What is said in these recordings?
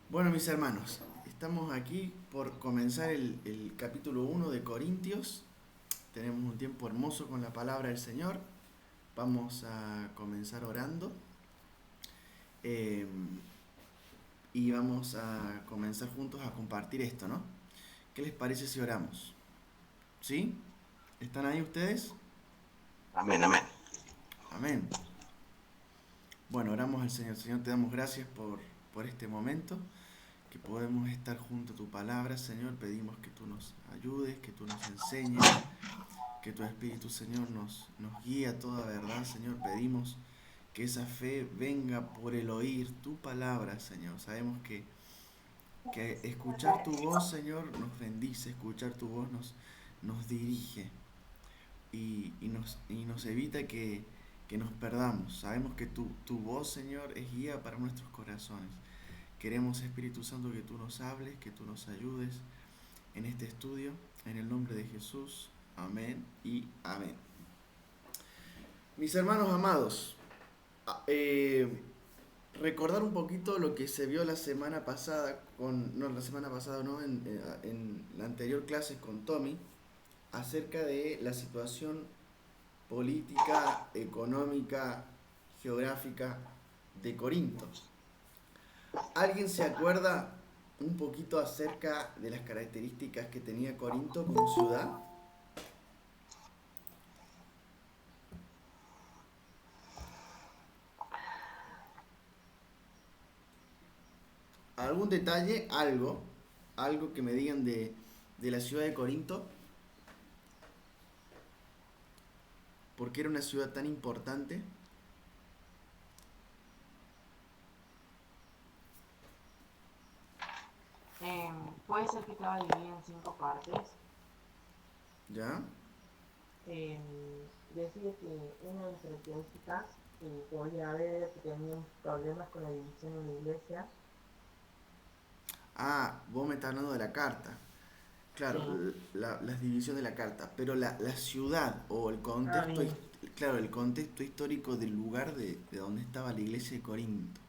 Bueno, mis hermanos, estamos aquí por comenzar el capítulo 1 de Corintios. Tenemos un tiempo hermoso con la palabra del Señor. Vamos a comenzar orando eh, y vamos a comenzar juntos a compartir esto, ¿no? ¿Qué les parece si oramos? ¿Sí? ¿Están ahí ustedes? Amén, amén. Amén. Bueno, oramos al Señor. Señor, te damos gracias por este momento, que podemos estar junto a tu palabra, Señor. Pedimos que tú nos ayudes, que tú nos enseñes, que tu Espíritu, Señor, nos guíe a toda verdad, Señor. Pedimos que esa fe venga por el oír tu palabra, Señor. Sabemos que escuchar tu voz, Señor, nos bendice, escuchar tu voz nos dirige y nos evita que nos perdamos. Sabemos que tu voz, Señor, es guía para nuestros corazones. Queremos, Espíritu Santo, que tú nos hables, que tú nos ayudes en este estudio, en el nombre de Jesús. Amén y amén. Mis hermanos amados, recordar un poquito lo que se vio la semana pasada, no la semana pasada, no, en la anterior clase con Tommy, acerca de la situación política, económica, geográfica de Corinto. ¿Alguien se acuerda un poquito acerca de las características que tenía Corinto como ciudad? ¿Algún detalle? Algo que me digan de la ciudad de Corinto, porque era una ciudad tan importante. Puede ser que estaba dividida en cinco partes. ¿Ya? Em, Decía que una de las características que podía haber que tenían problemas con la división de la iglesia. Ah, vos me estás hablando de la carta. Sí. Claro, las divisiones de la carta, pero la ciudad o el Ah, contexto, bien. claro, el contexto histórico del lugar de donde estaba la iglesia de Corinto.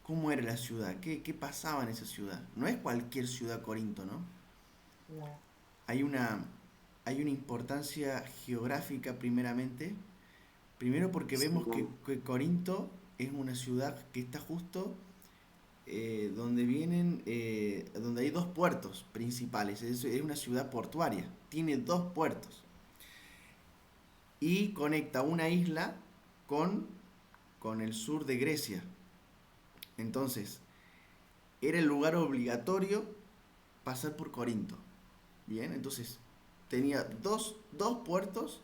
¿Cómo era la ciudad? ¿Qué pasaba en esa ciudad? No es cualquier ciudad Corinto, ¿no? No. Hay una, hay una importancia geográfica primeramente. Primero porque vemos que Corinto es una ciudad que está justo donde hay dos puertos principales. Es una ciudad portuaria. Tiene dos puertos. Y conecta una isla con, con el sur de Grecia. Entonces, era el lugar obligatorio pasar por Corinto. Bien, entonces tenía dos puertos,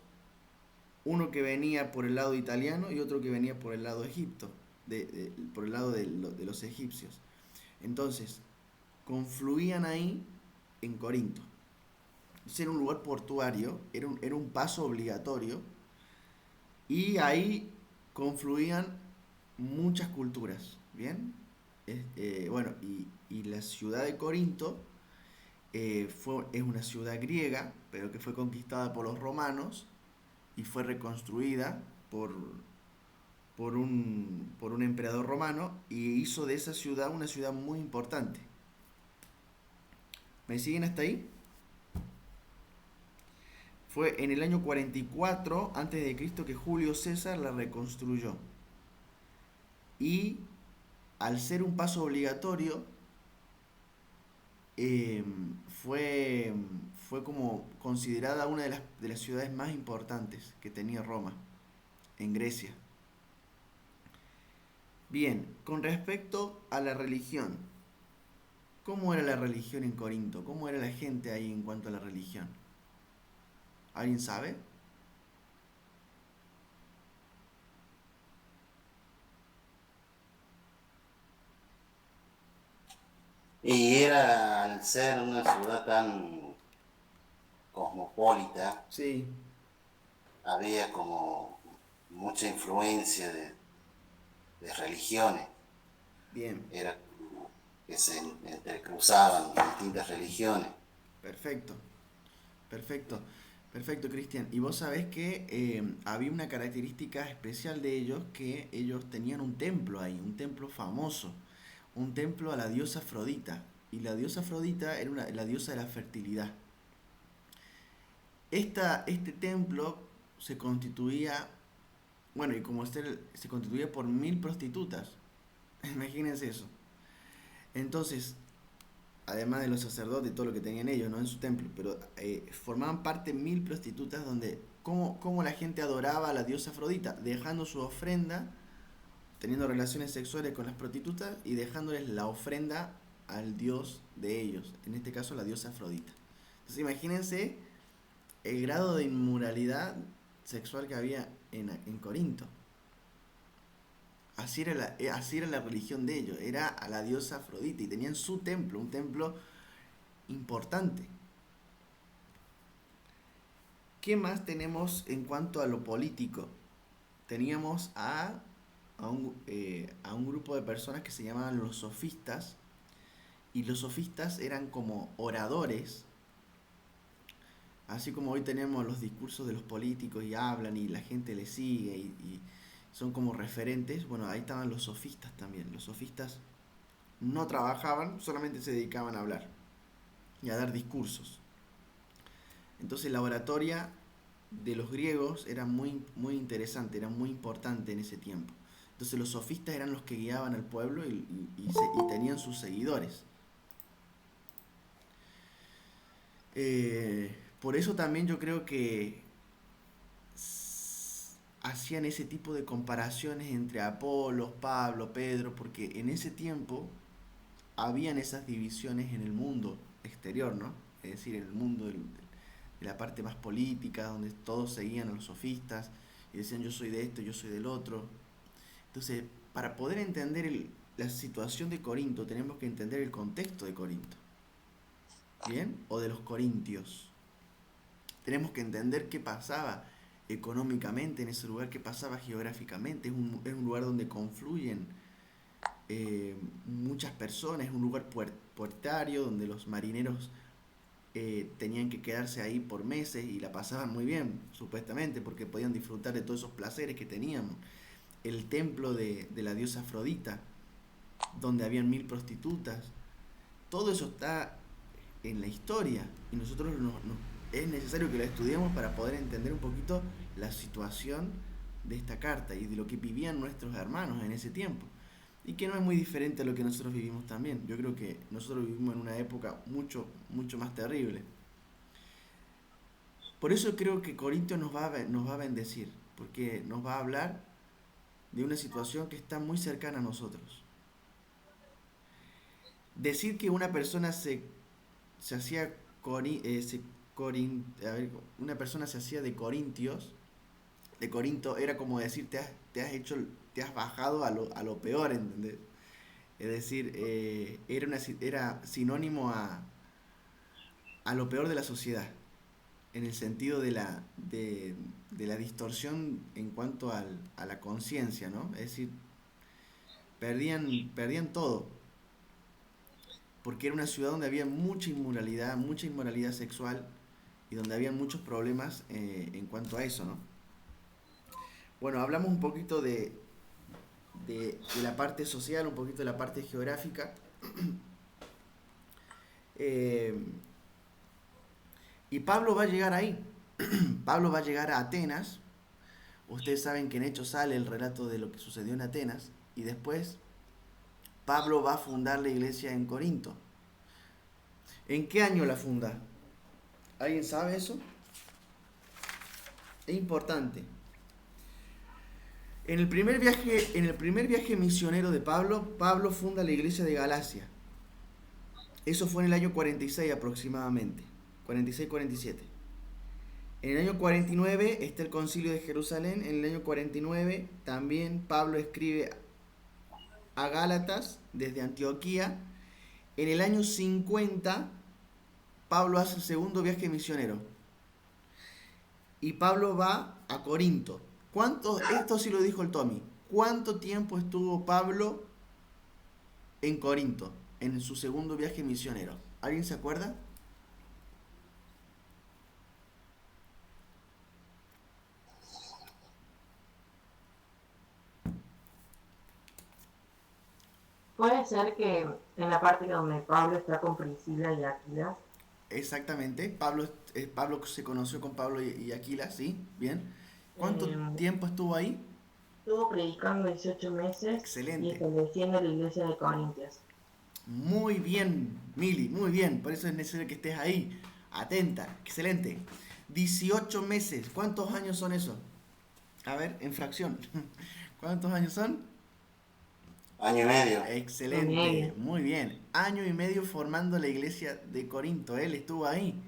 uno que venía por el lado italiano y otro que venía por el lado de Egipto, por el lado de los egipcios. Entonces, confluían ahí en Corinto. Entonces era un lugar portuario, era un paso obligatorio y ahí confluían muchas culturas. Bien, bueno, y la ciudad de Corinto es una ciudad griega, pero que fue conquistada por los romanos y fue reconstruida por un emperador romano y hizo de esa ciudad una ciudad muy importante. ¿Me siguen hasta ahí? Fue en el año 44 a.C. que Julio César la reconstruyó. Y al ser un paso obligatorio, eh, fue, fue como considerada una de las ciudades más importantes que tenía Roma, en Grecia. Bien, con respecto a la religión, ¿cómo era la religión en Corinto? ¿Cómo era la gente ahí en cuanto a la religión? ¿Alguien sabe? Y era, al ser una ciudad tan cosmopolita, Sí, había como mucha influencia de religiones. bien, Era como que se entrecruzaban distintas religiones. perfecto, perfecto, perfecto, Cristian. Y vos sabés que había una característica especial de ellos, que ellos tenían un templo ahí, un templo famoso, un templo a la diosa Afrodita. Y la diosa Afrodita era la diosa de la fertilidad. Este templo se constituía, bueno, y como se constituía por 1000 prostitutas. Imagínense eso. Entonces, además de los sacerdotes y todo lo que tenían ellos, ¿no? En su templo, pero formaban parte 1000 prostitutas donde, cómo la gente adoraba a la diosa Afrodita, dejando su ofrenda, teniendo relaciones sexuales con las prostitutas y dejándoles la ofrenda al dios de ellos, en este caso la diosa Afrodita. Entonces imagínense el grado de inmoralidad sexual que había en Corinto. Así era la religión de ellos, era a la diosa Afrodita y tenían su templo, un templo importante. ¿Qué más tenemos en cuanto a lo político? Teníamos a un grupo de personas que se llamaban los sofistas, y los sofistas eran como oradores, así como hoy tenemos los discursos de los políticos y hablan y la gente les sigue y son como referentes. Bueno, ahí estaban los sofistas también. Los sofistas no trabajaban, solamente se dedicaban a hablar y a dar discursos. Entonces la oratoria de los griegos era muy, muy interesante, era muy importante en ese tiempo. Entonces los sofistas eran los que guiaban al pueblo y tenían sus seguidores. Por eso también yo creo que hacían ese tipo de comparaciones entre Apolos, Pablo, Pedro, porque en ese tiempo habían esas divisiones en el mundo exterior, ¿no? Es decir, en el mundo de la parte más política, donde todos seguían a los sofistas y decían yo soy de esto, yo soy del otro. Entonces, para poder entender la situación de Corinto, tenemos que entender el contexto de Corinto, ¿bien? O de los corintios. Tenemos que entender qué pasaba económicamente en ese lugar, qué pasaba geográficamente. Es un lugar donde confluyen muchas personas, es un lugar puertario donde los marineros tenían que quedarse ahí por meses y la pasaban muy bien, supuestamente, porque podían disfrutar de todos esos placeres que teníamos. El templo de la diosa Afrodita, donde habían 1000 prostitutas, todo eso está en la historia y nosotros es necesario que la estudiemos para poder entender un poquito la situación de esta carta y de lo que vivían nuestros hermanos en ese tiempo, y que no es muy diferente a lo que nosotros vivimos también. Yo creo que nosotros vivimos en una época mucho, mucho más terrible. Por eso creo que Corinto nos va a bendecir, porque nos va a hablar de una situación que está muy cercana a nosotros. Decir que una persona una persona se hacía de Corintios, de Corinto, era como decir te has bajado a lo peor, ¿entendés? Es decir, era sinónimo a lo peor de la sociedad, en el sentido de la distorsión en cuanto a la conciencia, ¿no? Es decir, perdían todo, porque era una ciudad donde había mucha inmoralidad sexual y donde había muchos problemas en cuanto a eso, ¿no? Bueno, hablamos un poquito de la parte social, un poquito de la parte geográfica. Y Pablo va a llegar ahí. Pablo va a llegar a Atenas. Ustedes saben que en Hechos sale el relato de lo que sucedió en Atenas. Y después Pablo va a fundar la iglesia en Corinto. ¿En qué año la funda? ¿Alguien sabe eso? Es importante. En el primer viaje misionero de Pablo, Pablo funda la iglesia de Galacia. Eso fue en el año 46 aproximadamente. 46-47. En el año 49 está el concilio de Jerusalén. En el año 49 también Pablo escribe a Gálatas desde Antioquía. En el año 50 Pablo hace el segundo viaje misionero. Y Pablo va a Corinto. Esto sí lo dijo el Tommy. ¿Cuánto tiempo estuvo Pablo en Corinto en su segundo viaje misionero? ¿Alguien se acuerda? Puede ser que en la parte donde Pablo está con Priscila y Aquila, Exactamente, Pablo se conoció con Pablo y Aquila, ¿sí? Bien. ¿Cuánto eh, tiempo estuvo ahí? estuvo predicando 18 meses y Excelente. estableciendo la iglesia de Corintios. Muy bien, Mili, muy bien. Por eso es necesario que estés ahí. Atenta, excelente. 18 meses. ¿Cuántos años son eso? A ver, en fracción. ¿Cuántos años son? Año y medio. Y Excelente, medio. muy bien. Año y medio formando la iglesia de Corinto. Él estuvo ahí.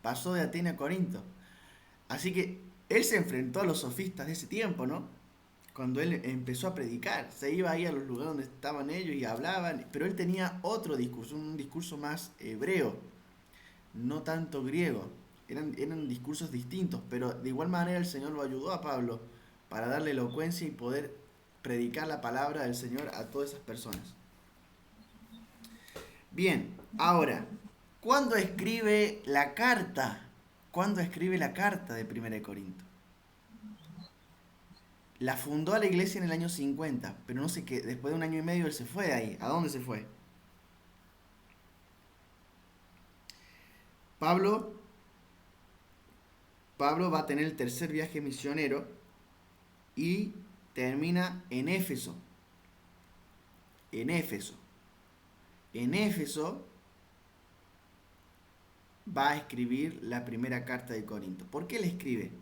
Pasó de Atenas a Corinto. Así que él se enfrentó a los sofistas de ese tiempo, ¿no? Cuando él empezó a predicar, se iba ahí a los lugares donde estaban ellos y hablaban, pero él tenía otro discurso, un discurso más hebreo, no tanto griego. Eran discursos distintos, pero de igual manera el Señor lo ayudó a Pablo para darle elocuencia y poder predicar la palabra del Señor a todas esas personas. Bien, ahora, ¿cuándo escribe la carta? ¿Cuándo escribe la carta de Primera de Corinto? La fundó a la iglesia en el año 50, pero no sé qué, después de un año y medio él se fue de ahí. ¿A dónde se fue? Pablo, Pablo va a tener el tercer viaje misionero y termina en Éfeso. En Éfeso. En Éfeso va a escribir la primera carta de Corinto. ¿Por qué le escribe?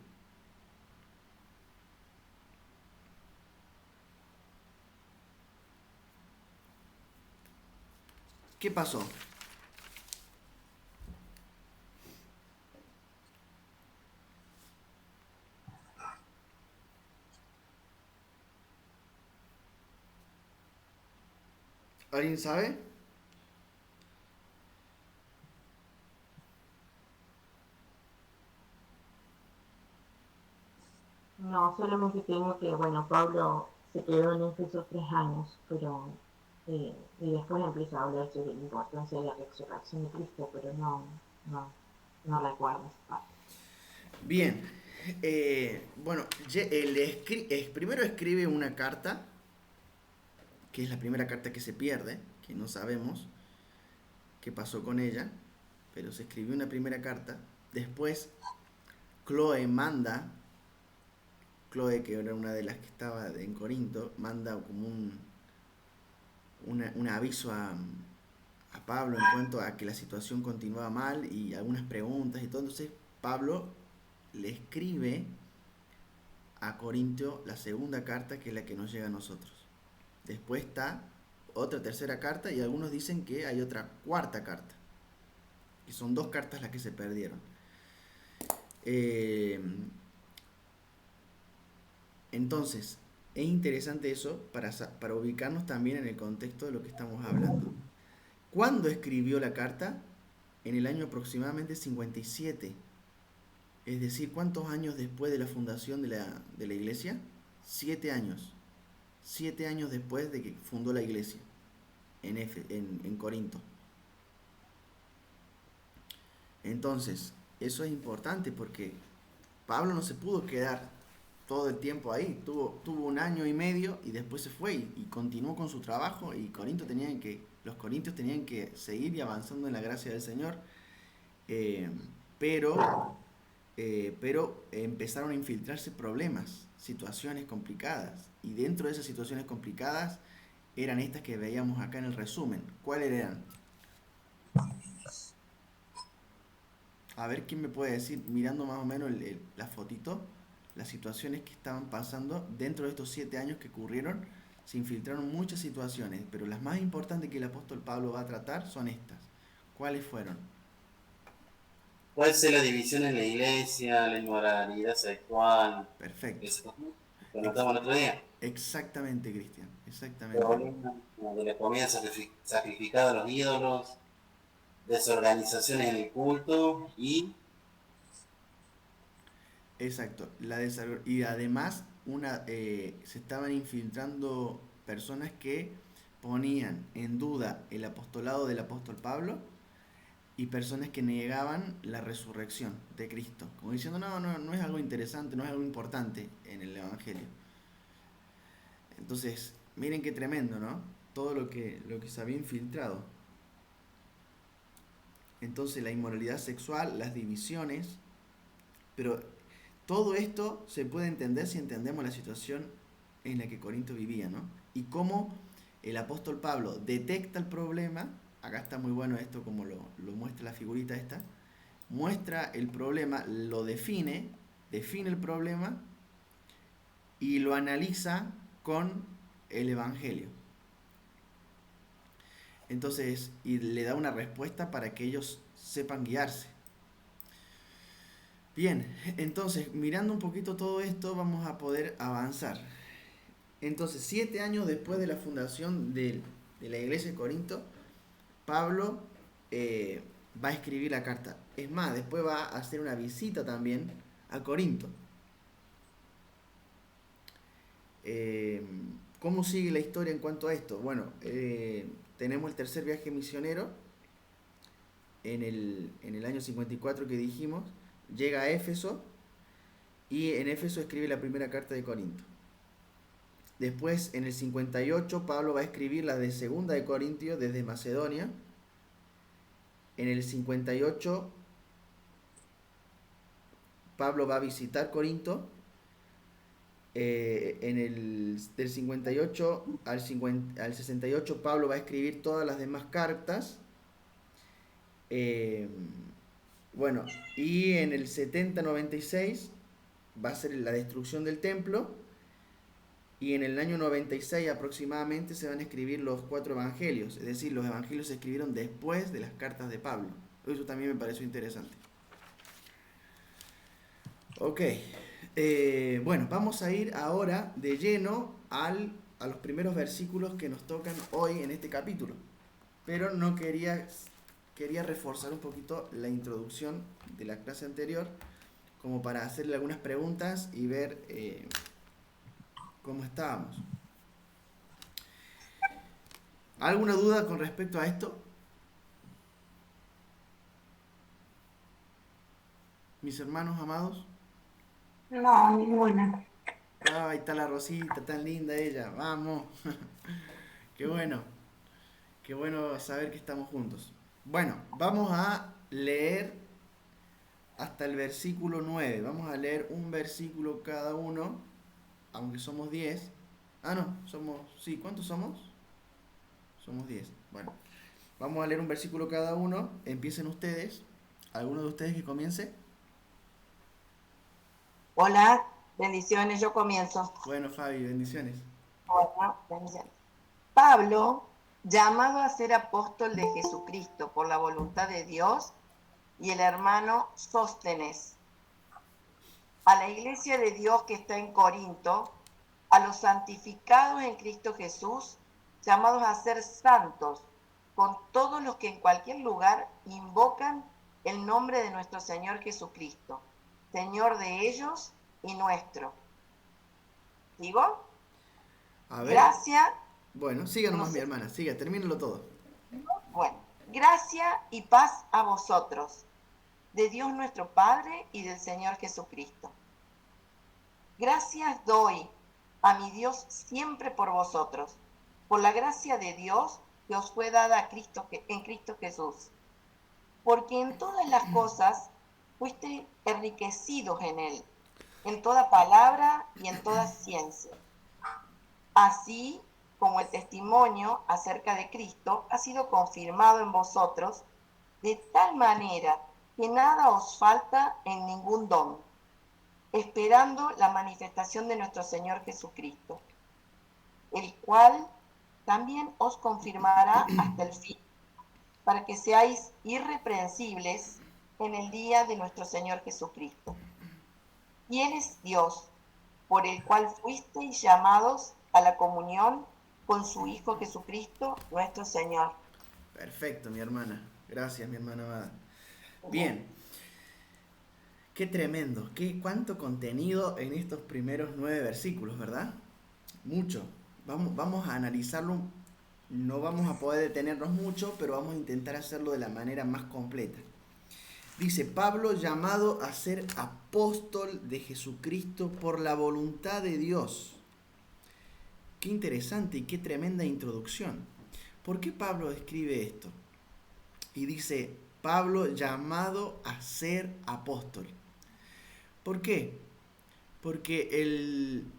¿Qué pasó? ¿Alguien sabe? No, solamente tengo que, bueno, Pablo se quedó en Éfeso 3 años, pero y después empieza a hablar sobre la importancia de la resurrección de Cristo, pero no, no recuerdo esa parte. Bien. Bueno, primero escribe una carta, que es la primera carta que se pierde, que no sabemos qué pasó con ella, pero se escribió una primera carta. Después Chloe manda, Chloe que era una de las que estaba en Corinto, manda como un aviso a Pablo en cuanto a que la situación continuaba mal y algunas preguntas y todo. Entonces Pablo le escribe a Corintio la segunda carta, que es la que nos llega a nosotros. Después está otra tercera carta y algunos dicen que hay otra cuarta carta, que son dos cartas las que se perdieron. Eh, entonces, es interesante eso para ubicarnos también en el contexto de lo que estamos hablando. ¿Cuándo escribió la carta? En el año aproximadamente 57. Es decir, ¿cuántos años después de la fundación de la iglesia? 7 años. 7 años después de que fundó la iglesia en Corinto. Entonces, eso es importante porque Pablo no se pudo quedar todo el tiempo ahí. Tuvo un año y medio y después se fue y continuó con su trabajo y los corintios tenían que seguir y avanzando en la gracia del Señor. Eh, pero, pero empezaron a infiltrarse problemas, situaciones complicadas. Y dentro de esas situaciones complicadas eran estas que veíamos acá en el resumen. ¿Cuáles eran? A ver quién me puede decir, mirando más o menos la fotito, las situaciones que estaban pasando dentro de estos 7 años que ocurrieron. Se infiltraron muchas situaciones, pero las más importantes que el apóstol Pablo va a tratar son estas. ¿Cuáles fueron? Puede ser la división en la iglesia, la inmoralidad sexual, Perfecto. eso que Ex- notamos el otro día. exactamente, Cristian. Exactamente. Problemas de la comida sacrificada a los ídolos, desorganizaciones en el culto y Exacto. Y además se estaban infiltrando personas que ponían en duda el apostolado del apóstol Pablo y personas que negaban la resurrección de Cristo, como diciendo, no es algo interesante, no es algo importante en el Evangelio. Entonces, miren qué tremendo, ¿no? todo lo que se había infiltrado. Entonces la inmoralidad sexual, las divisiones, pero todo esto se puede entender si entendemos la situación en la que Corinto vivía, ¿no? Y cómo el apóstol Pablo detecta el problema. Acá está muy bueno esto, como lo muestra la figurita esta. Muestra el problema, lo define el problema y lo analiza con el Evangelio. Entonces, y le da una respuesta para que ellos sepan guiarse. Bien, entonces, mirando un poquito todo esto, vamos a poder avanzar. Entonces, 7 años después de la fundación de la iglesia de Corinto, Pablo va a escribir la carta. Es más, después va a hacer una visita también a Corinto. ¿Cómo sigue la historia en cuanto a esto? Bueno, tenemos el tercer viaje misionero en el año 54 que dijimos. Llega a Éfeso y en Éfeso escribe la primera carta de Corinto. Después, en el 58, Pablo va a escribir la de segunda de Corintios desde Macedonia. En el 58, Pablo va a visitar Corinto. Del 58 al 68, Pablo va a escribir todas las demás cartas. Bueno, y en el 70-96 va a ser la destrucción del templo. Y en el año 96 aproximadamente se van a escribir los 4 evangelios. Es decir, los evangelios se escribieron después de las cartas de Pablo. Eso también me pareció interesante. Ok. Bueno, vamos a ir ahora de lleno a los primeros versículos que nos tocan hoy en este capítulo. Pero no quería reforzar un poquito la introducción de la clase anterior, como para hacerle algunas preguntas y ver cómo estábamos. ¿Alguna duda con respecto a esto? Mis hermanos amados. No, ninguna. Ahí está la Rosita, tan linda ella. Vamos. Qué bueno. Qué bueno saber que estamos juntos. Bueno, vamos a leer hasta el versículo 9. Vamos a leer un versículo cada uno, aunque somos 10. Ah, no, sí, ¿cuántos somos? Somos 10. Bueno, vamos a leer un versículo cada uno. Empiecen ustedes. ¿Alguno de ustedes que comience? Hola, bendiciones, yo comienzo. Bueno, Fabi, bendiciones. Hola, bendiciones. Pablo, llamado a ser apóstol de Jesucristo por la voluntad de Dios, y el hermano Sóstenes, a la iglesia de Dios que está en Corinto, a los santificados en Cristo Jesús, llamados a ser santos, con todos los que en cualquier lugar invocan el nombre de nuestro Señor Jesucristo, Señor de ellos y nuestro. ¿Digo? A ver. Gracia. Bueno, siga nomás, mi hermana, siga, termínalo todo. Bueno, gracia y paz a vosotros, de Dios nuestro Padre y del Señor Jesucristo. Gracias doy a mi Dios siempre por vosotros, por la gracia de Dios que os fue dada en Cristo Jesús. Porque en todas las cosas fuiste enriquecidos en Él, en toda palabra y en toda ciencia. Así como el testimonio acerca de Cristo ha sido confirmado en vosotros, de tal manera que nada os falta en ningún don, esperando la manifestación de nuestro Señor Jesucristo, el cual también os confirmará hasta el fin, para que seáis irreprensibles en el día de nuestro Señor Jesucristo. Y Él es Dios, por el cual fuisteis llamados a la comunión con su Hijo Jesucristo, nuestro Señor. Perfecto, mi hermana. Gracias, mi hermana amada. Bien. Qué tremendo. Cuánto contenido en estos primeros 9 versículos, ¿verdad? Mucho. Vamos a analizarlo. No vamos a poder detenernos mucho, pero vamos a intentar hacerlo de la manera más completa. Dice, Pablo, llamado a ser apóstol de Jesucristo por la voluntad de Dios. Qué interesante y qué tremenda introducción. ¿Por qué Pablo escribe esto? Y dice, Pablo llamado a ser apóstol. ¿Por qué? Porque él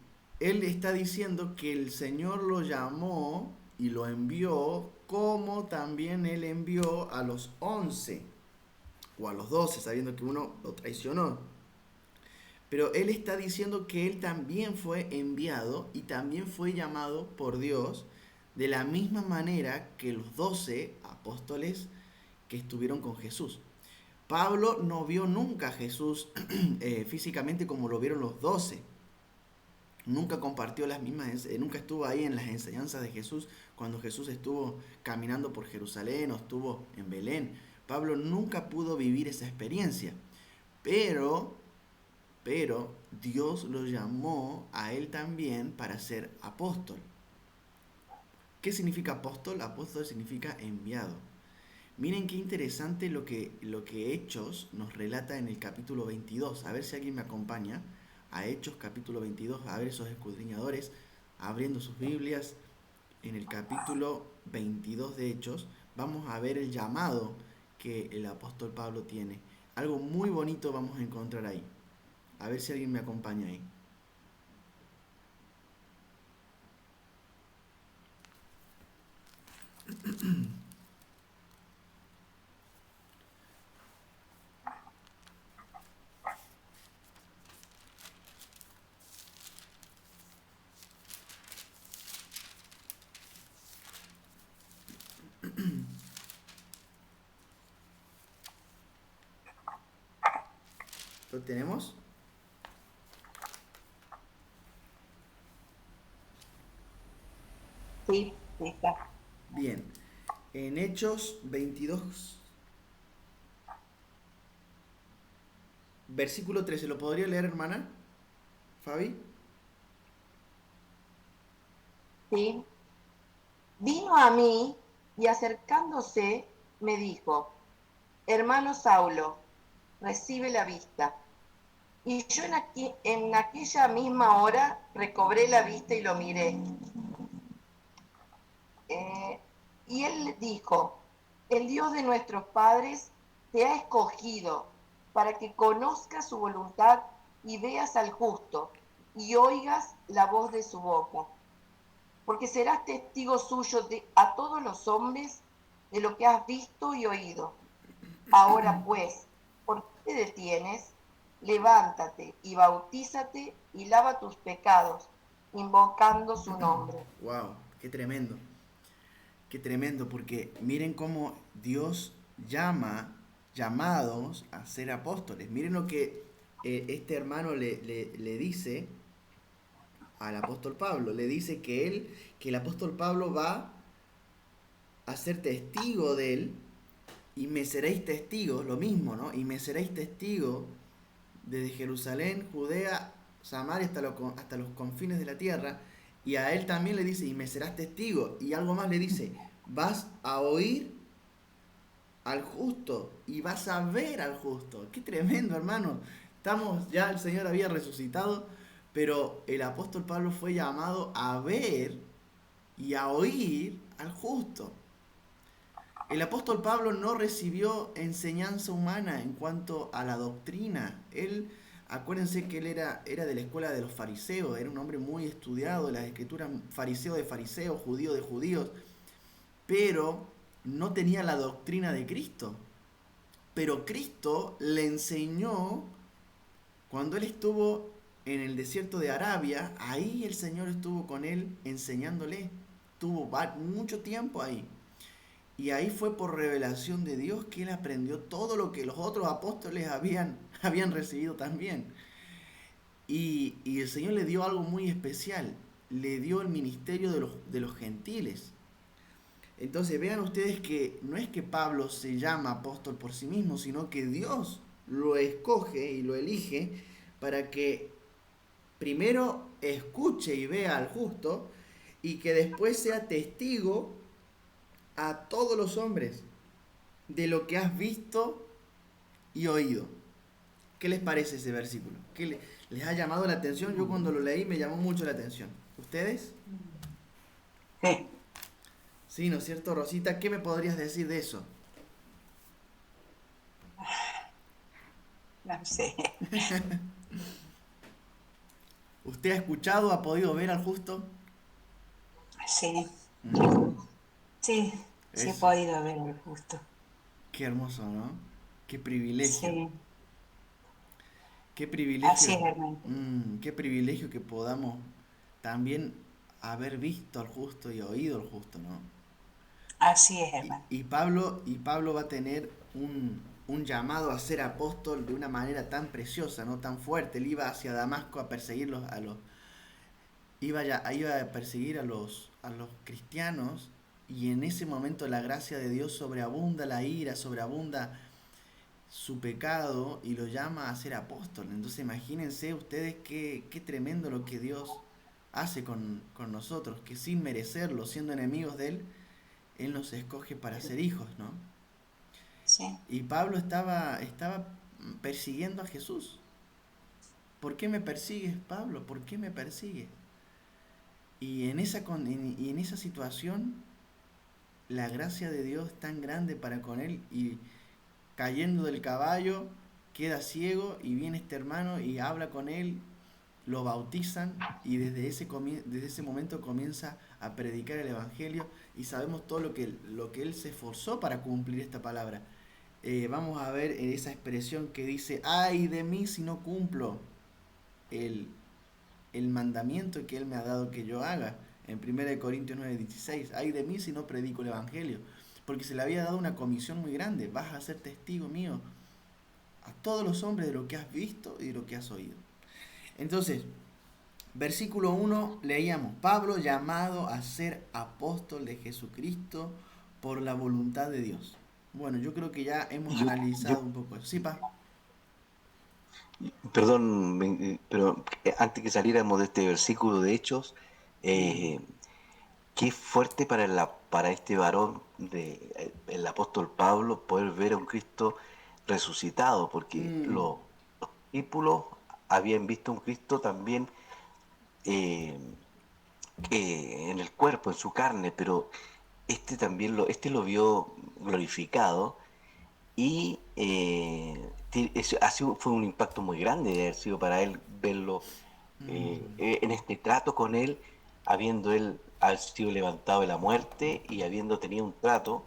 está diciendo que el Señor lo llamó y lo envió, como también él envió a los 11 o a los 12, sabiendo que uno lo traicionó. Pero él está diciendo que él también fue enviado y también fue llamado por Dios de la misma manera que los 12 apóstoles que estuvieron con Jesús. Pablo no vio nunca a Jesús físicamente como lo vieron los 12. Nunca compartió las mismas, nunca estuvo ahí en las enseñanzas de Jesús cuando Jesús estuvo caminando por Jerusalén o estuvo en Belén. Pablo nunca pudo vivir esa experiencia. Pero Dios lo llamó a él también para ser apóstol. ¿Qué significa apóstol? Apóstol significa enviado. Miren qué interesante lo que Hechos nos relata en el capítulo 22. A ver si alguien me acompaña a Hechos capítulo 22, a ver esos escudriñadores abriendo sus Biblias. En el capítulo 22 de Hechos vamos a ver el llamado que el apóstol Pablo tiene. Algo muy bonito vamos a encontrar ahí. A ver si alguien me acompaña ahí. ¿Lo tenemos? Sí, sí está. Bien. En Hechos 22, versículo 13. ¿Lo podría leer, hermana? Fabi. Sí. Vino a mí y acercándose me dijo, hermano Saulo, recibe la vista. Y yo en aquella misma hora recobré la vista y lo miré. Y él dijo, el Dios de nuestros padres te ha escogido para que conozcas su voluntad y veas al justo y oigas la voz de su boca. Porque serás testigo suyo a todos los hombres de lo que has visto y oído. Ahora pues, ¿por qué te detienes? Levántate y bautízate y lava tus pecados, invocando su nombre. Wow, qué tremendo. Qué tremendo, porque miren cómo Dios llamados a ser apóstoles. Miren lo que este hermano le dice al apóstol Pablo. Le dice que el apóstol Pablo va a ser testigo de él y me seréis testigos, lo mismo, ¿no? Y me seréis testigos desde Jerusalén, Judea, Samaria hasta los confines de la tierra. Y a él también le dice, y me serás testigo. Y algo más le dice, vas a oír al justo y vas a ver al justo. Qué tremendo, hermano. Ya el Señor había resucitado, pero el apóstol Pablo fue llamado a ver y a oír al justo. El apóstol Pablo no recibió enseñanza humana en cuanto a la doctrina. Acuérdense que él era de la escuela de los fariseos, era un hombre muy estudiado de las escrituras, fariseo de fariseos, judío de judíos, pero no tenía la doctrina de Cristo. Pero Cristo le enseñó cuando él estuvo en el desierto de Arabia, ahí el Señor estuvo con él enseñándole. Tuvo mucho tiempo ahí. Y ahí fue por revelación de Dios que él aprendió todo lo que los otros apóstoles habían recibido también. Y el Señor le dio algo muy especial. Le dio el ministerio de los gentiles. Entonces vean ustedes que no es que Pablo se llama apóstol por sí mismo, sino que Dios lo escoge y lo elige para que primero escuche y vea al justo y que después sea testigo a todos los hombres de lo que has visto y oído. ¿Qué les parece ese versículo? ¿Qué les ha llamado la atención? Yo cuando lo leí me llamó mucho la atención. ¿Ustedes? Sí, ¿no es cierto, Rosita? ¿Qué me podrías decir de eso? No sé. ¿Usted ha escuchado, ha podido ver al justo? Sí, Mm, sí, sí he eso. podido ver el justo. Qué hermoso, ¿no? Qué privilegio. Sí, Qué así privilegio. es, hermano. Qué privilegio que podamos también haber visto al justo y oído al justo, ¿no? Así es, Y, hermano. y Pablo va a tener un llamado a ser apóstol de una manera tan preciosa, no tan fuerte. Él iba hacia Damasco a perseguirlos iba a perseguir a los cristianos, y en ese momento la gracia de Dios sobreabunda la ira, sobreabunda su pecado y lo llama a ser apóstol. Entonces imagínense ustedes qué tremendo lo que Dios hace con nosotros, que sin merecerlo, siendo enemigos de Él nos escoge para ser hijos, ¿no? Sí, Y Pablo estaba persiguiendo a Jesús. ¿Por qué me persigues, Pablo? ¿Por qué me persigues? Y en esa situación, la gracia de Dios es tan grande para con él, y cayendo del caballo, queda ciego, y viene este hermano y habla con él, lo bautizan, y desde ese momento comienza a predicar el Evangelio, y sabemos todo lo que él se esforzó para cumplir esta palabra. Vamos a ver esa expresión que dice: ay de mí si no cumplo el, el mandamiento que Él me ha dado que yo haga. En 1 Corintios 9:16, ay de mí si no predico el Evangelio. Porque se le había dado una comisión muy grande: vas a ser testigo mío a todos los hombres de lo que has visto y de lo que has oído. Entonces, versículo 1 leíamos: Pablo, llamado a ser apóstol de Jesucristo por la voluntad de Dios. Bueno, yo creo que ya hemos Yo, analizado un poco eso. Sí, pa. perdón, pero antes que saliéramos de este versículo de Hechos, Mm, eh, qué fuerte para este varón, el apóstol Pablo, poder ver a un Cristo resucitado, porque mm, los discípulos habían visto a un Cristo también eh, en el cuerpo, en su carne, pero este lo vio glorificado. Y fue un impacto muy grande de haber sido para él verlo en este trato con él, habiendo él haber sido levantado de la muerte y habiendo tenido un trato.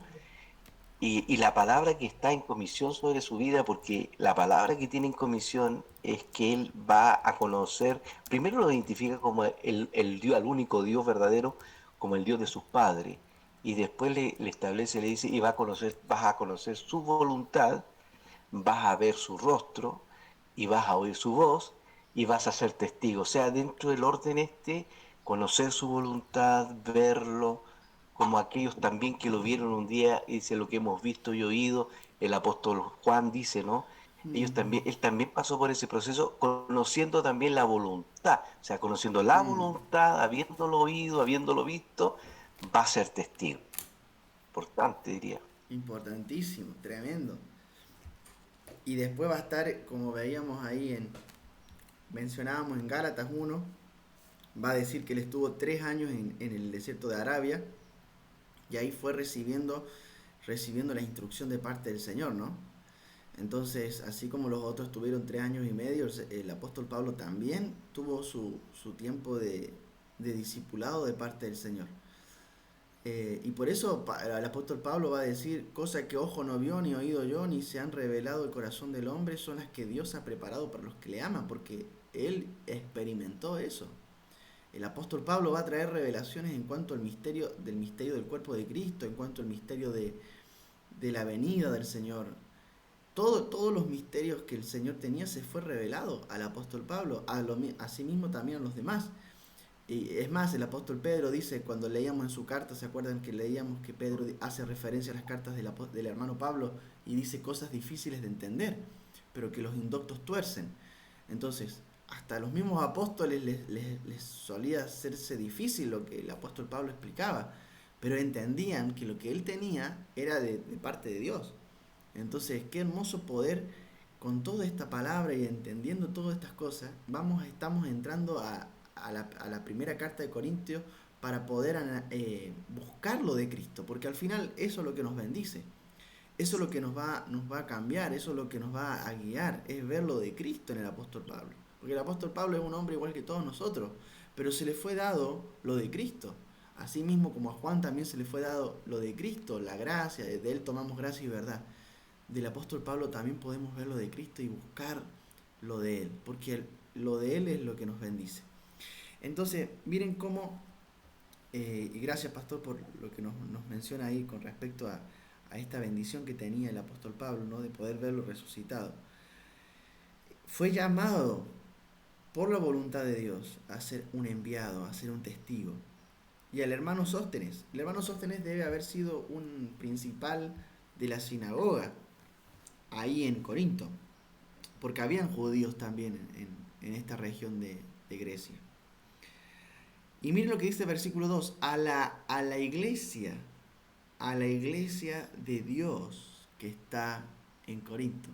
Y la palabra que está en comisión sobre su vida, porque la palabra que tiene en comisión es que él va a conocer, primero lo identifica como el Dios, al único Dios verdadero, como el Dios de sus padres, y después le establece, le dice, y vas a conocer su voluntad, vas a ver su rostro y vas a oír su voz y vas a ser testigo. O sea, dentro del orden conocer su voluntad, verlo, como aquellos también que lo vieron un día, y dice lo que hemos visto y oído, el apóstol Juan dice, ¿no? Él también pasó por ese proceso, conociendo también la voluntad, o sea, conociendo la mm. voluntad, habiéndolo oído, habiéndolo visto, va a ser testigo. Importante, diría. Importantísimo, tremendo. Y después va a estar, como veíamos ahí mencionábamos en Gálatas 1, va a decir que él estuvo 3 años en el desierto de Arabia, y ahí fue recibiendo la instrucción de parte del Señor, ¿no? Entonces, así como los otros tuvieron 3 años y medio, el apóstol Pablo también tuvo su tiempo de discipulado de parte del Señor. Y por eso el apóstol Pablo va a decir: cosas que ojo no vio, ni oído yo, ni se han revelado el corazón del hombre, son las que Dios ha preparado para los que le aman, porque él experimentó eso. El apóstol Pablo va a traer revelaciones en cuanto al misterio del cuerpo de Cristo, en cuanto al misterio de la venida del Señor. Todos los misterios que el Señor tenía se fue revelado al apóstol Pablo, asimismo también a los demás. Y es más, el apóstol Pedro dice, cuando leíamos en su carta, ¿se acuerdan que leíamos que Pedro hace referencia a las cartas del hermano Pablo y dice cosas difíciles de entender, pero que los indoctos tuercen? Entonces, hasta a los mismos apóstoles les solía hacerse difícil lo que el apóstol Pablo explicaba, pero entendían que lo que él tenía era de parte de Dios. Entonces, qué hermoso poder, con toda esta palabra y entendiendo todas estas cosas, estamos entrando a la primera carta de Corintios, para poder buscar lo de Cristo, porque al final eso es lo que nos bendice, eso es lo que nos va a cambiar, eso es lo que nos va a guiar, es ver lo de Cristo en el apóstol Pablo, porque el apóstol Pablo es un hombre igual que todos nosotros, pero se le fue dado lo de Cristo, así mismo como a Juan también se le fue dado lo de Cristo, la gracia, de él tomamos gracia y verdad. Del apóstol Pablo también podemos ver lo de Cristo y buscar lo de él, porque lo de él es lo que nos bendice. Entonces, miren cómo, y gracias pastor por lo que nos menciona ahí con respecto a esta bendición que tenía el apóstol Pablo, ¿no? De poder verlo resucitado. Fue llamado por la voluntad de Dios a ser un enviado, a ser un testigo. Y al hermano Sóstenes, el hermano Sóstenes debe haber sido un principal de la sinagoga ahí en Corinto, porque habían judíos también en esta región de Grecia. Y miren lo que dice el versículo 2, a la iglesia de Dios que está en Corinto.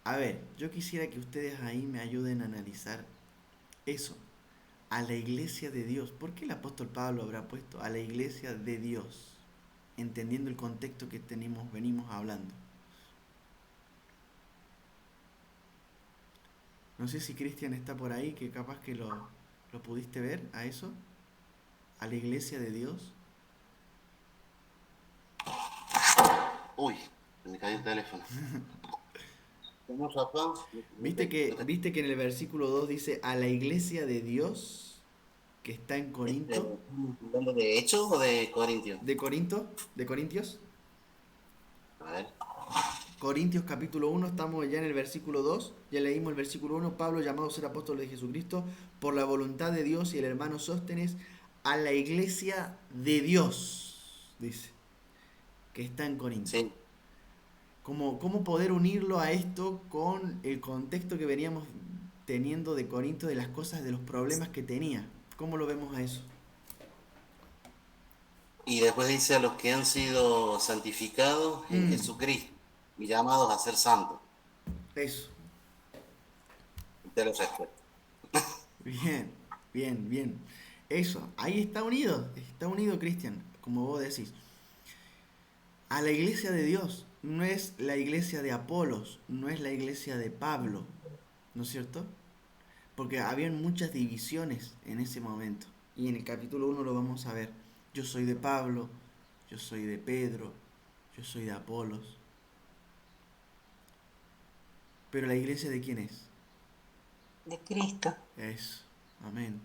A ver, yo quisiera que ustedes ahí me ayuden a analizar eso, a la iglesia de Dios. ¿Por qué el apóstol Pablo habrá puesto a la iglesia de Dios, entendiendo el contexto que venimos hablando? No sé si Cristian está por ahí, que capaz que lo pudiste ver a eso, a la iglesia de Dios. Uy, me cayó el teléfono. ¿Cómo, papá? ¿Viste que en el versículo 2 dice a la iglesia de Dios que está en Corinto? ¿Hablando de Hechos o de Corintios? ¿De Corinto? ¿De Corintios? A ver. Corintios capítulo 1, estamos ya en el versículo 2, ya leímos el versículo 1, Pablo llamado a ser apóstol de Jesucristo por la voluntad de Dios y el hermano Sóstenes a la iglesia de Dios, dice, que está en Corinto. Sí. ¿Cómo poder unirlo a esto con el contexto que veníamos teniendo de Corinto, de las cosas, de los problemas que tenía? ¿Cómo lo vemos a eso? Y después dice a los que han sido santificados en Jesucristo y llamados a ser santos. Eso. Te lo respeto. Bien. Eso, ahí está unido Cristian, como vos decís. A la iglesia de Dios, no es la iglesia de Apolos, no es la iglesia de Pablo, ¿no es cierto? Porque habían muchas divisiones en ese momento. Y en el capítulo 1 lo vamos a ver. Yo soy de Pablo, yo soy de Pedro, yo soy de Apolos. Pero la iglesia ¿de quién es? De Cristo. Eso, amén.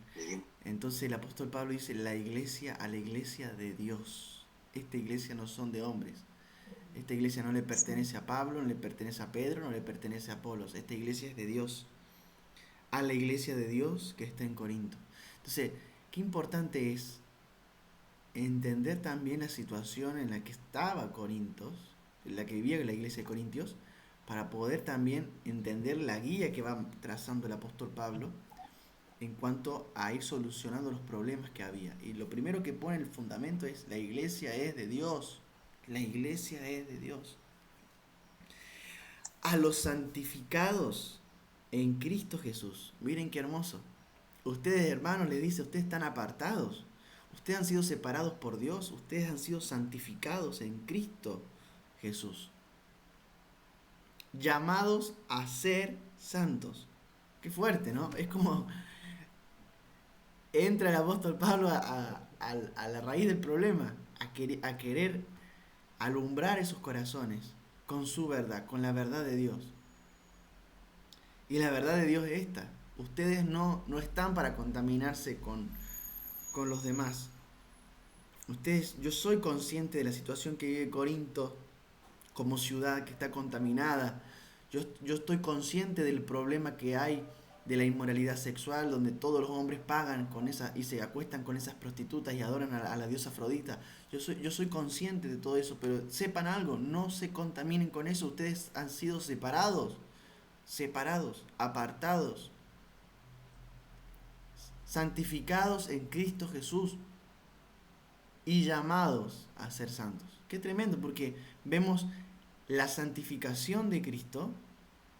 Entonces el apóstol Pablo dice a la iglesia de Dios. Esta iglesia no son de hombres. Esta iglesia no le pertenece a Pablo, no le pertenece a Pedro, no le pertenece a Apolos. Esta iglesia es de Dios. A la iglesia de Dios que está en Corinto. Entonces, qué importante es entender también la situación en la que estaba Corintios, en la que vivía la iglesia de Corintios, para poder también entender la guía que va trazando el apóstol Pablo en cuanto a ir solucionando los problemas que había. Y lo primero que pone el fundamento es la iglesia es de Dios. La iglesia es de Dios. A los santificados en Cristo Jesús. Miren qué hermoso. Ustedes, hermanos, le dice, ustedes están apartados. Ustedes han sido separados por Dios. Ustedes han sido santificados en Cristo Jesús. Llamados a ser santos. Qué fuerte, ¿no? Es como entra el apóstol Pablo a la raíz del problema, a querer alumbrar esos corazones con su verdad, con la verdad de Dios. Y la verdad de Dios es esta. Ustedes no están para contaminarse con los demás. Yo soy consciente de la situación que vive Corinto como ciudad que está contaminada. Yo estoy consciente del problema que hay de la inmoralidad sexual, donde todos los hombres pagan y se acuestan con esas prostitutas y adoran a la diosa Afrodita. Yo soy consciente de todo eso, pero sepan algo, no se contaminen con eso. Ustedes han sido separados, apartados, santificados en Cristo Jesús y llamados a ser santos. Qué tremendo, porque vemos la santificación de Cristo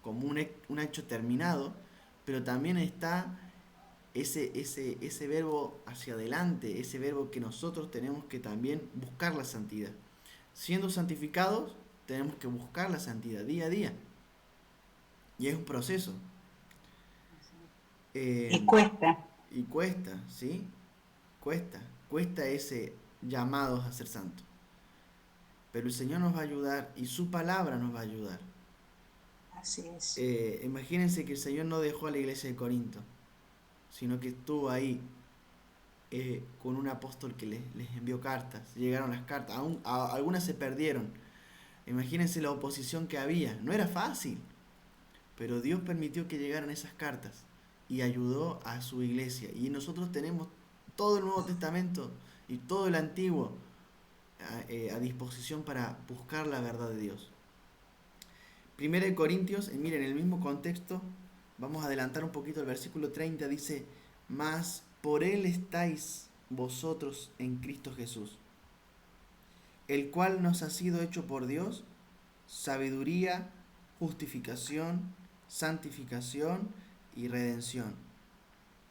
como un hecho terminado, pero también está ese verbo hacia adelante, ese verbo que nosotros tenemos que también buscar la santidad. Siendo santificados, tenemos que buscar la santidad día a día. Y es un proceso. Y cuesta. Y cuesta, ¿sí? Cuesta ese llamados a ser santos. Pero el Señor nos va a ayudar y su palabra nos va a ayudar. Así es. Imagínense que el Señor no dejó a la iglesia de Corinto, sino que estuvo ahí con un apóstol que les envió cartas. Llegaron las cartas, algunas se perdieron. Imagínense la oposición que había. No era fácil, pero Dios permitió que llegaran esas cartas y ayudó a su iglesia. Y nosotros tenemos todo el Nuevo Testamento y todo el Antiguo a disposición para buscar la verdad de Dios. Primera de Corintios, miren, en el mismo contexto, vamos a adelantar un poquito el versículo 30, dice: mas por él estáis vosotros en Cristo Jesús, el cual nos ha sido hecho por Dios sabiduría, justificación, santificación y redención.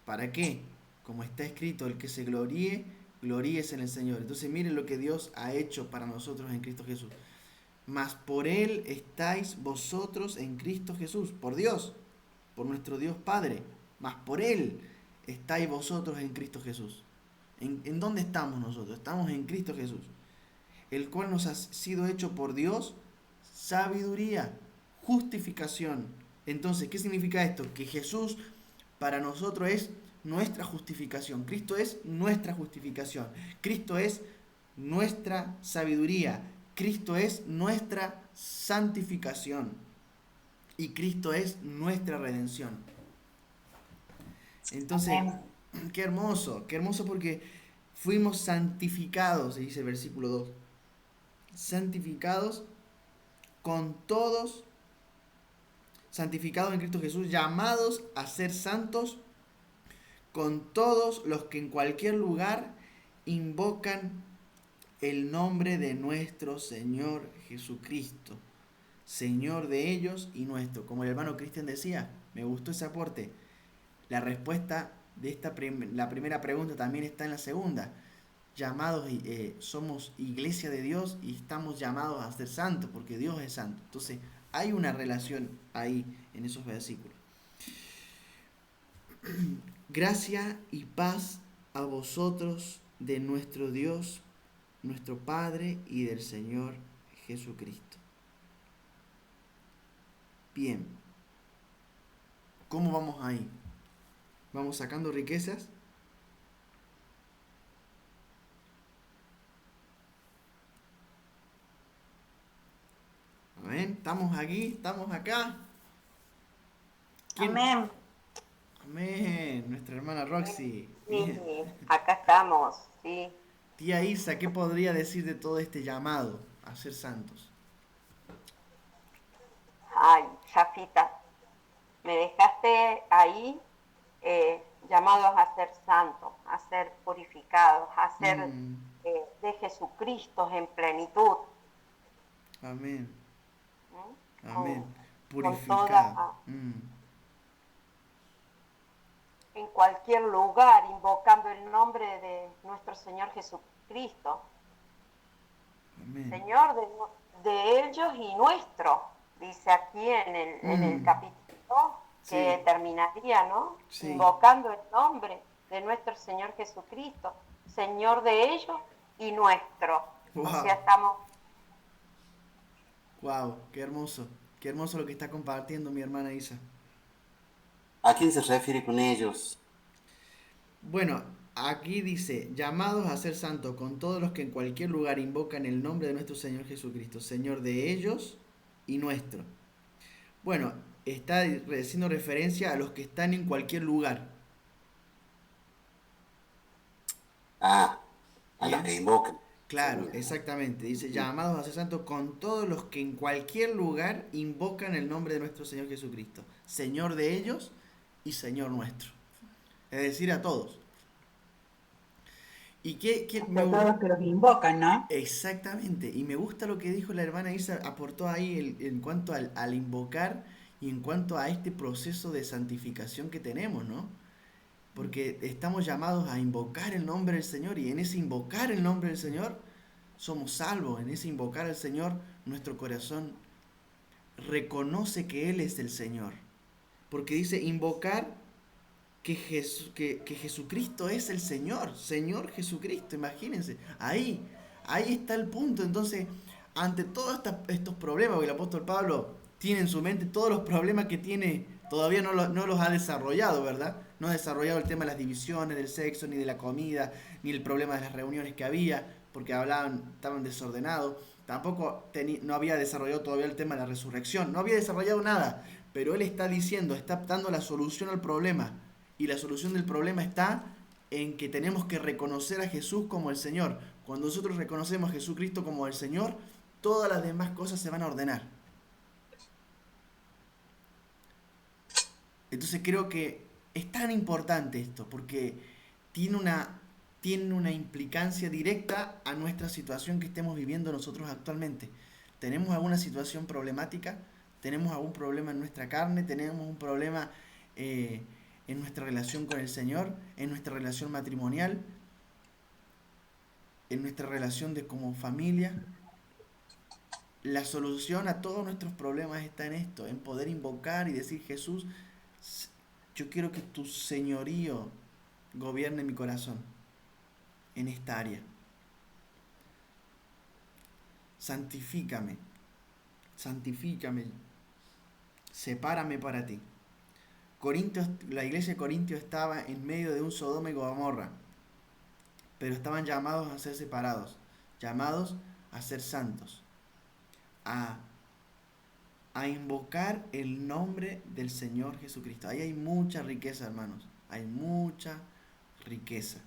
¿Para qué? Como está escrito, el que se gloríe, gloríese en el Señor. Entonces miren lo que Dios ha hecho para nosotros en Cristo Jesús. Mas por él estáis vosotros en Cristo Jesús, por Dios, por nuestro Dios Padre. Mas por él estáis vosotros en Cristo Jesús. ¿En dónde estamos nosotros? Estamos en Cristo Jesús, el cual nos ha sido hecho por Dios sabiduría, justificación. Entonces, ¿qué significa esto? Que Jesús para nosotros es nuestra justificación. Cristo es nuestra justificación. Cristo es nuestra sabiduría. Cristo es nuestra santificación. Y Cristo es nuestra redención. Entonces, qué hermoso porque fuimos santificados, dice el versículo 2. Santificados con todos, santificados en Cristo Jesús, llamados a ser santos con todos los que en cualquier lugar invocan el nombre de nuestro Señor Jesucristo, Señor de ellos y nuestro. Como el hermano Cristian decía, me gustó ese aporte. La respuesta de la primera pregunta también está en la segunda. Llamados, somos iglesia de Dios y estamos llamados a ser santos porque Dios es santo. Entonces hay una relación ahí en esos versículos. Gracia y paz a vosotros de nuestro Dios, nuestro Padre y del Señor Jesucristo. Bien, ¿cómo vamos ahí? ¿Vamos sacando riquezas? Amén, estamos aquí, estamos acá. ¿Quién? Amén. Amén, nuestra hermana Roxy. Sí, acá estamos, sí. Tía Isa, ¿qué podría decir de todo este llamado a ser santos? Ay, Jafita, me dejaste ahí llamados a ser santos, a ser purificados, a ser de Jesucristo en plenitud. Amén. ¿Mm? Amén. Con Purificado. toda, en cualquier lugar, invocando el nombre de nuestro Señor Jesucristo. Amén. Señor de ellos y nuestro, dice aquí en el capítulo que terminaría, ¿no? Sí. Invocando el nombre de nuestro Señor Jesucristo, Señor de ellos y nuestro. Wow. O sea, estamos... Wow, qué hermoso lo que está compartiendo mi hermana Isa. ¿A quién se refiere con ellos? Bueno, aquí dice, llamados a ser santos con todos los que en cualquier lugar invocan el nombre de nuestro Señor Jesucristo, Señor de ellos y nuestro. Bueno, está haciendo referencia a los que están en cualquier lugar. Ah, a los que invocan. Claro, exactamente. Dice, llamados a ser santos con todos los que en cualquier lugar invocan el nombre de nuestro Señor Jesucristo, Señor de ellos y Señor nuestro. Es decir, a todos. ¿Y qué Todos que los invocan, ¿no? Exactamente. Y me gusta lo que dijo la hermana Isa, aportó ahí en cuanto al invocar y en cuanto a este proceso de santificación que tenemos, ¿no? porque estamos llamados a invocar el nombre del Señor, y en ese invocar el nombre del Señor somos salvos. En ese invocar al Señor nuestro corazón reconoce que Él es el Señor, porque dice invocar que Jesucristo es el Señor Jesucristo. Imagínense, ahí está el punto. Entonces, ante todos estos problemas, porque el apóstol Pablo tiene en su mente todos los problemas que tiene, todavía no los ha desarrollado, ¿verdad? No ha desarrollado el tema de las divisiones, del sexo, ni de la comida, ni el problema de las reuniones que había, porque estaban desordenados. Tampoco no había desarrollado todavía el tema de la resurrección, no había desarrollado nada, pero él está diciendo, está dando la solución al problema, y la solución del problema está en que tenemos que reconocer a Jesús como el Señor. Cuando nosotros reconocemos a Jesucristo como el Señor, todas las demás cosas se van a ordenar. Entonces creo que es tan importante esto, porque tiene una implicancia directa a nuestra situación que estemos viviendo nosotros actualmente. ¿Tenemos alguna situación problemática? ¿Tenemos algún problema en nuestra carne? ¿Tenemos un problema en nuestra relación con el Señor? ¿En nuestra relación matrimonial? ¿En nuestra relación como familia? La solución a todos nuestros problemas está en esto, en poder invocar y decir: Jesús, yo quiero que tu señorío gobierne mi corazón en esta área. Santifícame, sepárame para ti. La iglesia de Corintios estaba en medio de un Sodoma y Gomorra, pero estaban llamados a ser separados, llamados a ser santos, a invocar el nombre del Señor Jesucristo. Ahí hay mucha riqueza, hermanos, hay mucha riqueza,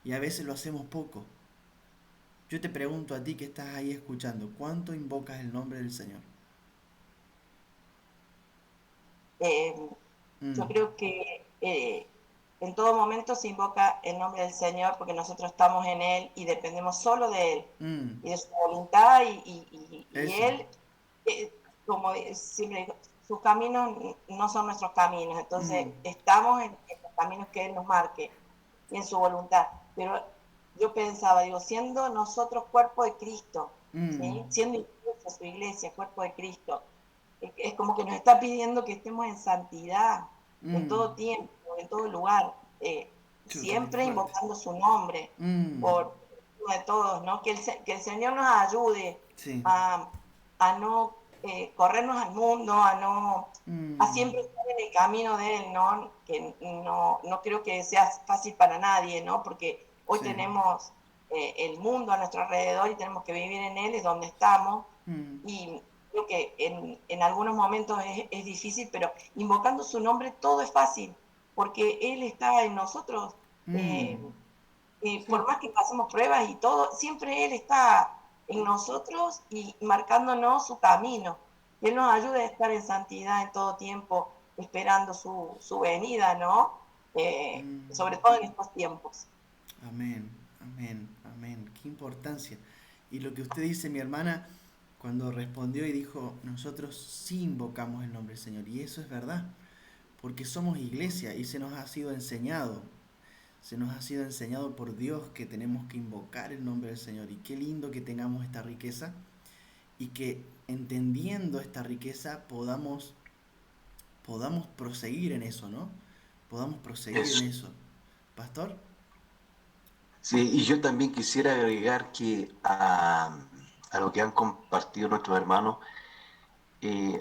y a veces lo hacemos poco. Yo te pregunto a ti que estás ahí escuchando, ¿cuánto invocas el nombre del Señor? Yo creo que en todo momento se invoca el nombre del Señor, porque nosotros estamos en Él y dependemos solo de Él y de su voluntad, y Él, como siempre digo, sus caminos no son nuestros caminos. Entonces estamos en los caminos que Él nos marque y en su voluntad. Pero yo pensaba, siendo nosotros cuerpo de Cristo, ¿sí? Siendo iglesia, su iglesia, cuerpo de Cristo, es como que nos está pidiendo que estemos en santidad en todo tiempo, en todo lugar, siempre invocando su nombre por uno de todos, ¿no? Que el Señor nos ayude a no corrernos al mundo, a siempre estar en el camino de Él, ¿no? Que no creo que sea fácil para nadie, ¿no? Porque hoy tenemos el mundo a nuestro alrededor y tenemos que vivir en Él, es donde estamos, y creo que en algunos momentos es difícil, pero invocando su nombre todo es fácil, porque Él está en nosotros. Por más que pasemos pruebas y todo, siempre Él está en nosotros y marcándonos su camino. Él nos ayuda a estar en santidad en todo tiempo, esperando su venida, ¿no? Sobre todo en estos tiempos. Amén, amén, amén. Qué importancia. Y lo que usted dice, mi hermana, cuando respondió y dijo: nosotros sí invocamos el nombre del Señor. Y eso es verdad, porque somos iglesia y se nos ha sido enseñado por Dios que tenemos que invocar el nombre del Señor. Y qué lindo que tengamos esta riqueza, y que entendiendo esta riqueza podamos proseguir en eso, ¿no? Podamos proseguir en eso. ¿Pastor? Sí, y yo también quisiera agregar que a lo que han compartido nuestros hermanos,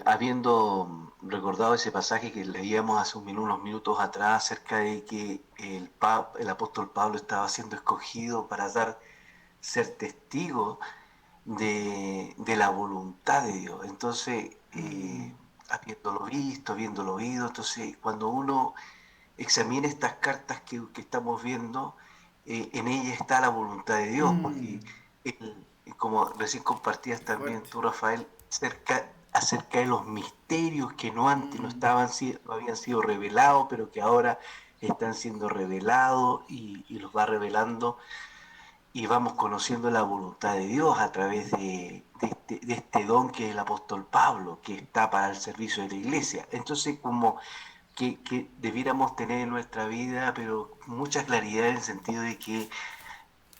habiendo recordado ese pasaje que leíamos hace unos minutos atrás acerca de que el apóstol Pablo estaba siendo escogido para ser testigo de la voluntad de Dios. Entonces, habiéndolo visto, habiéndolo oído, entonces cuando uno examina estas cartas que estamos viendo, en ella está la voluntad de Dios, porque como recién compartías también tú, Rafael, acerca de los misterios que antes no habían sido revelados, pero que ahora están siendo revelados, y los va revelando, y vamos conociendo la voluntad de Dios a través de este don que es el apóstol Pablo, que está para el servicio de la iglesia. Entonces, como que debiéramos tener en nuestra vida, pero mucha claridad en el sentido de que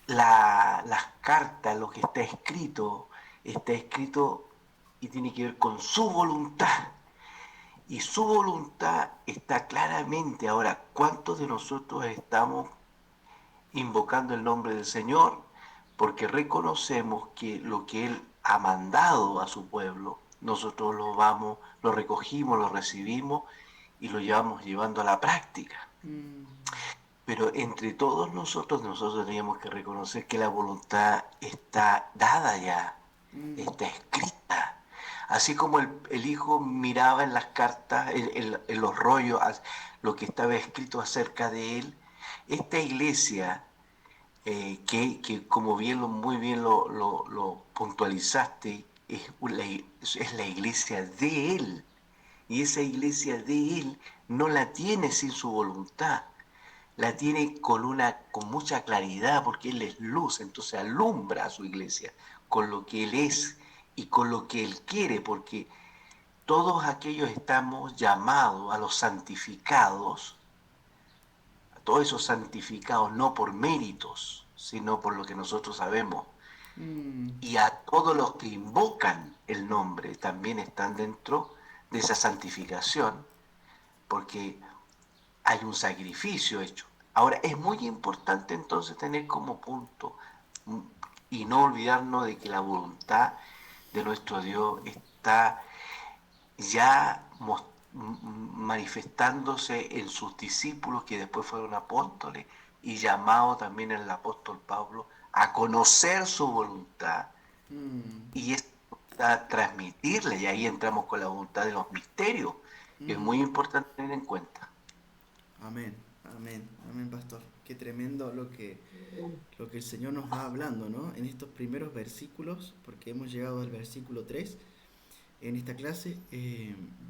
las cartas, lo que está escrito y tiene que ver con su voluntad. Y su voluntad está claramente. Ahora, ¿cuántos de nosotros estamos invocando el nombre del Señor? Porque reconocemos que lo que Él ha mandado a su pueblo, nosotros lo recogimos, lo recibimos y lo llevamos llevando a la práctica. Pero entre todos nosotros teníamos que reconocer que la voluntad está dada ya, está escrita. Así como el hijo miraba en las cartas, en los rollos, lo que estaba escrito acerca de él, esta iglesia, que como muy bien lo puntualizaste, es la iglesia de él. Y esa iglesia de él no la tiene sin su voluntad. La tiene con mucha claridad, porque Él es luz, entonces alumbra a su iglesia con lo que Él es y con lo que Él quiere, porque todos aquellos estamos llamados a los santificados, a todos esos santificados no por méritos, sino por lo que nosotros sabemos. Y a todos los que invocan el nombre también están dentro de esa santificación, porque hay un sacrificio hecho. Ahora, es muy importante entonces tener como punto y no olvidarnos de que la voluntad de nuestro Dios está ya manifestándose en sus discípulos, que después fueron apóstoles, y llamado también el apóstol Pablo a conocer su voluntad y a transmitirla, y ahí entramos con la voluntad de los misterios, que es muy importante tener en cuenta. Amén, amén, amén, pastor. Qué tremendo lo que el Señor nos va hablando, ¿no? En estos primeros versículos, porque hemos llegado al versículo 3, en esta clase,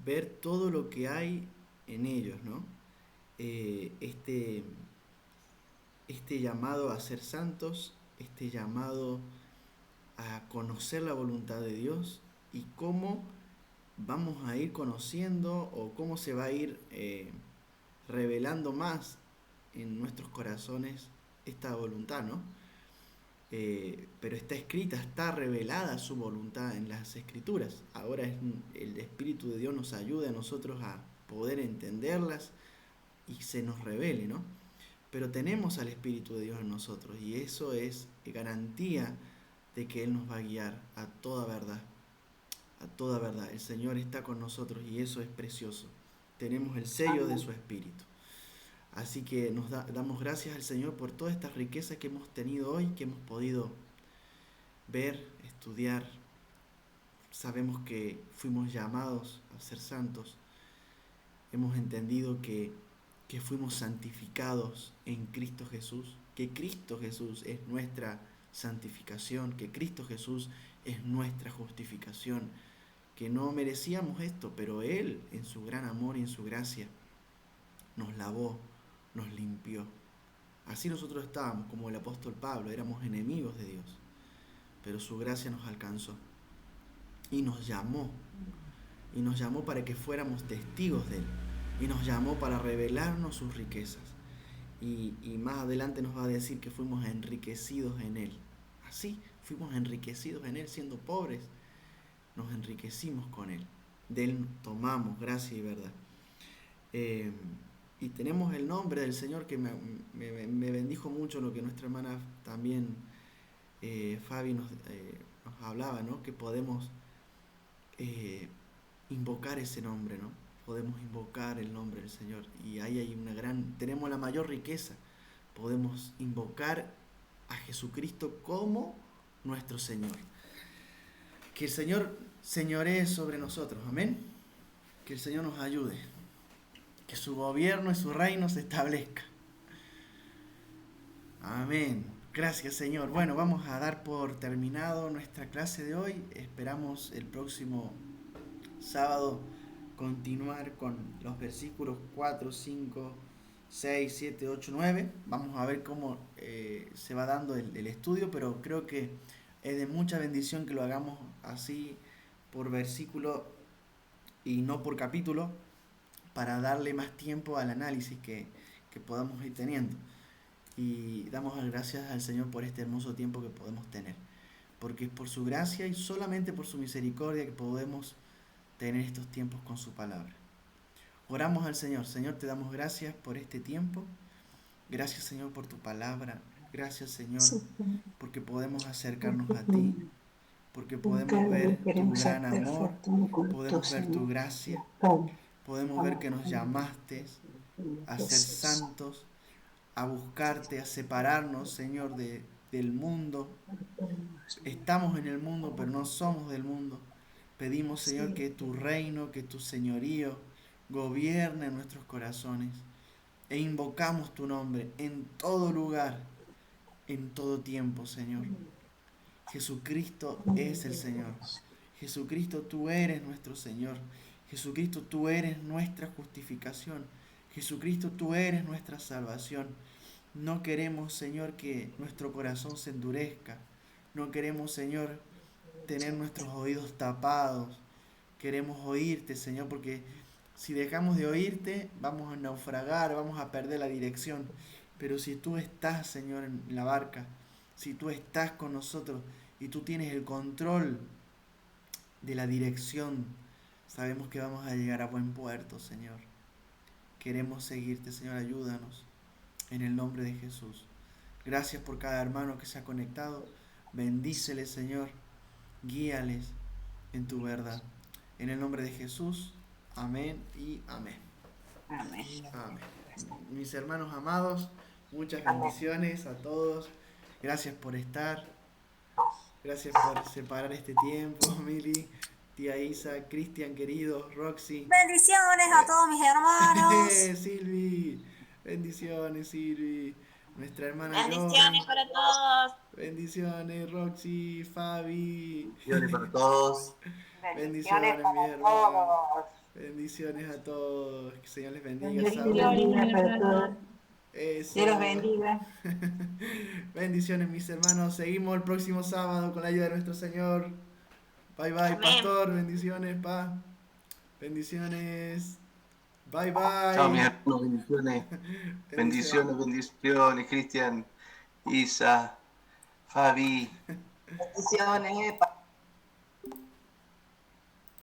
ver todo lo que hay en ellos, ¿no? Este llamado a ser santos, este llamado a conocer la voluntad de Dios y cómo vamos a ir conociendo o cómo se va a ir revelando más en nuestros corazones esta voluntad, ¿no? Pero está escrita, está revelada su voluntad en las Escrituras. Ahora el Espíritu de Dios nos ayuda a nosotros a poder entenderlas y se nos revele, ¿no? Pero tenemos al Espíritu de Dios en nosotros y eso es garantía de que Él nos va a guiar a toda verdad. A toda verdad. El Señor está con nosotros y eso es precioso. Tenemos el sello de su Espíritu. Así que nos damos gracias al Señor por toda esta riqueza que hemos tenido hoy, que hemos podido ver, estudiar. Sabemos que fuimos llamados a ser santos. Hemos entendido que fuimos santificados en Cristo Jesús, que Cristo Jesús es nuestra santificación, que Cristo Jesús es nuestra justificación, que no merecíamos esto, pero Él, en su gran amor y en su gracia, nos lavó, nos limpió. Así nosotros estábamos, como el apóstol Pablo, éramos enemigos de Dios, pero su gracia nos alcanzó y nos llamó para que fuéramos testigos de Él, y nos llamó para revelarnos sus riquezas, y más adelante nos va a decir que fuimos enriquecidos en Él. Así, fuimos enriquecidos en Él, siendo pobres, nos enriquecimos con Él, de Él tomamos gracia y verdad. Y tenemos el nombre del Señor que me bendijo mucho, lo que nuestra hermana también, Fabi, nos hablaba, ¿no? Que podemos invocar ese nombre, ¿no? Podemos invocar el nombre del Señor y ahí hay tenemos la mayor riqueza. Podemos invocar a Jesucristo como nuestro Señor. Que el Señor señoree sobre nosotros, amén. Que el Señor nos ayude. Que su gobierno y su reino se establezca. Amén. Gracias, Señor. Bueno, vamos a dar por terminado nuestra clase de hoy. Esperamos el próximo sábado continuar con los versículos 4, 5, 6, 7, 8, 9. Vamos a ver cómo se va dando el estudio, pero creo que es de mucha bendición que lo hagamos así por versículo y no por capítulo, para darle más tiempo al análisis que podamos ir teniendo. Y damos las gracias al Señor por este hermoso tiempo que podemos tener, porque es por su gracia y solamente por su misericordia que podemos tener estos tiempos con su palabra. Oramos al Señor. Señor, te damos gracias por este tiempo. Gracias, Señor, por tu palabra. Gracias, Señor, porque podemos acercarnos a ti, porque podemos ver tu gran amor, podemos ver tu gracia, podemos ver que nos llamaste a ser santos, a buscarte, a separarnos, Señor, del mundo. Estamos en el mundo, pero no somos del mundo. Pedimos, Señor, que tu reino, que tu señorío gobierne en nuestros corazones. E invocamos tu nombre en todo lugar, en todo tiempo, Señor. Jesucristo es el Señor. Jesucristo, tú eres nuestro Señor. Jesucristo, tú eres nuestra justificación. Jesucristo, tú eres nuestra salvación. No queremos, Señor, que nuestro corazón se endurezca. No queremos, Señor, tener nuestros oídos tapados. Queremos oírte, Señor, porque si dejamos de oírte, vamos a naufragar, vamos a perder la dirección. Pero si tú estás, Señor, en la barca, si tú estás con nosotros y tú tienes el control de la dirección, sabemos que vamos a llegar a buen puerto, Señor. Queremos seguirte, Señor, ayúdanos. En el nombre de Jesús. Gracias por cada hermano que se ha conectado. Bendíceles, Señor. Guíales en tu verdad. En el nombre de Jesús. Amén y amén. Amén. Amén. Mis hermanos amados, muchas bendiciones a todos. Gracias por estar. Gracias por separar este tiempo, Mili, tía Isa, Cristian querido, Roxy. Bendiciones a todos mis hermanos. Silvi. Bendiciones, Silvi. Nuestra hermana Bendiciones Joven. para todos. Bendiciones, Roxy, Fabi. Bendiciones para todos. Bendiciones, para mis hermanos. todos. Bendiciones a todos. Que el Señor les bendiga. Dios Saúl. bendiga para todos. Eso. Dios los bendiga. Bendiciones, mis hermanos. Seguimos el próximo sábado con la ayuda de nuestro Señor. Bye, bye, Amén. pastor. Bendiciones, pa. Bendiciones. Bye, bye. Chao, mis hermanos, bendiciones. Bendiciones, Cristian, Isa, Fabi. Bendiciones.